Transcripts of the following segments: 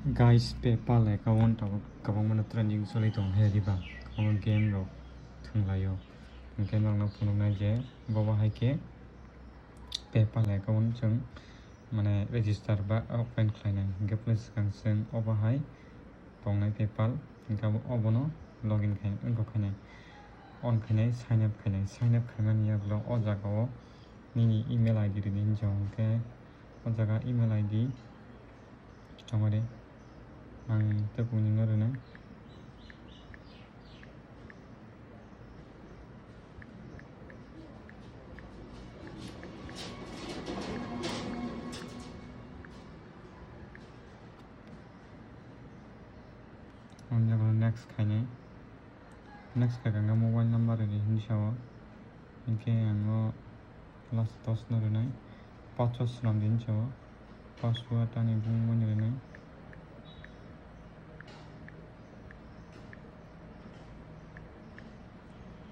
Guys, PayPal account kabang mana trending solid dong he diba kabang game rok thunglayo game rok no phunuknai je bo bahai ke PayPal account जों माने register बा open खालायनाय हिंखे place जों o bahai tongnai PayPal हिंखा obono login खालायनाय उनको खालायनाय on खालायनाय sign up खालायनानै याब्ला o jagao nini email ID rini hinjau हिंखे o jaga email ID tongore ang tepung ngorona on jaga next खायनाय next खायखांना mobile number rini hinjau हिंखे आङो last dos नोरनाय password slam hinjau password ani bungmo नोरनाय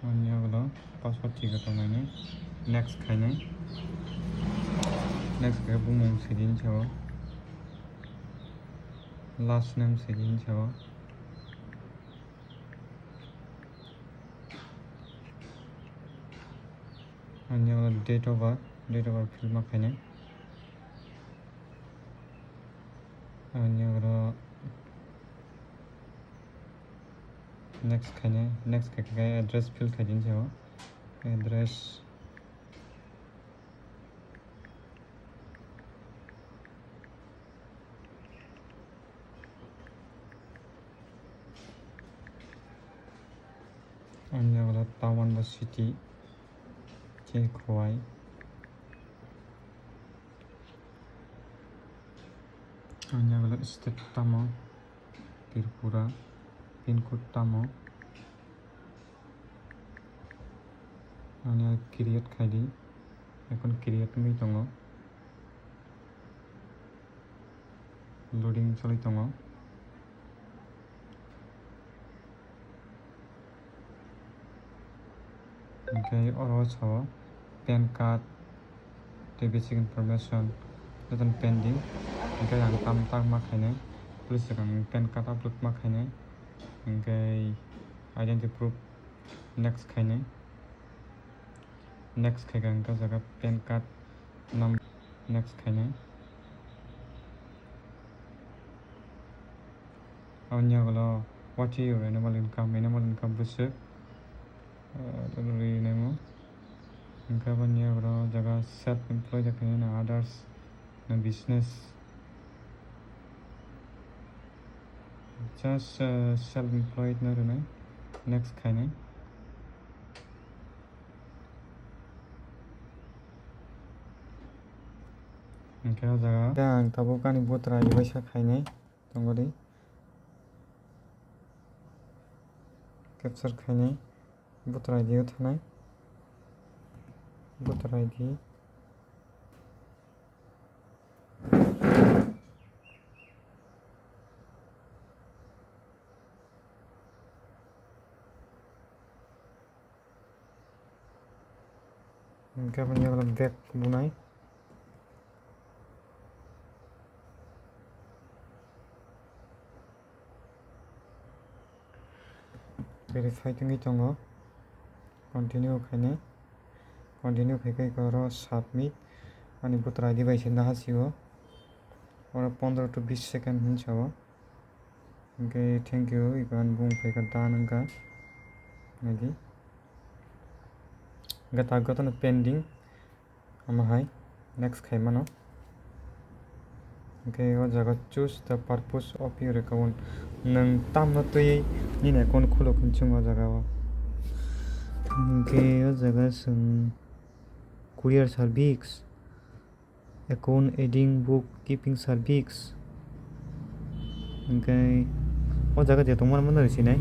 अन्यगलो password थिगा तंनायनि next खायनाय next खाय बुंमुं सेदिन साव लास्ट नेम सेदिन साव अन्यगलो डेट ऑफ बर्थ फिल मा खायनाय अन्यगलो नेक्स्ट खायनाय नेक्स्ट खाय एड्रेस फिल खायदिन साव एड्रेस अन्यगलो टाउन बा सिटी हिंखी खवाई अन्यगलो स्टेट तामो त्रिपुरा पिन कोड तामो अन्य क्रिएट खायदि এখন क्रिएट मै दङो लोडिं चलि दङो ओमफ्राय अराव साव PAN card the basic information dan pending ओमफ्राय आं tam मा खायनाय पुलिस आं पेन कार्ड आपलोड मा खायनाय ओमफ्राय आइडेन्टिटी प्रूफ नेक्स्ट खायनाय नेक्स्ट खायगा का जगह पेन कार्ड नंबर नेक्स्ट खायनाय अन्यगलो what is your annual income बोसोर rename इनका अन्यगलो जगह self employed खायनाय ना others ना business just self employed ना रनाय next खायनाय इनका जगह आं ताबो कानि बोतरा इबायसा खायनाय दंगदि कैप्चर खायनाय बोतरा आइडियाव थानाय बोतरा आइडि इनका अन्यगलो बैक बुनाय verify tinggi tongo continue खायनाय continue खायखाय करो submit अनि बोतरा आइडि बायसे ना हासिगो और 15 to 20 सेकंड हिंसाव ओके थैंक यू इबान बुं फैका दानंगा नदि गता गतन पेंडिंग अमाहाय नेक्स्ट खायमानो ओके ओ जगह choose the purpose of your account नों तामनो तयै निने अकाउंट खुलो खनचुंग ओ जगह ओके ओ जगह जों courier service account adding book keeping service okay ओ जगह जे तंगमन मन रसिनाय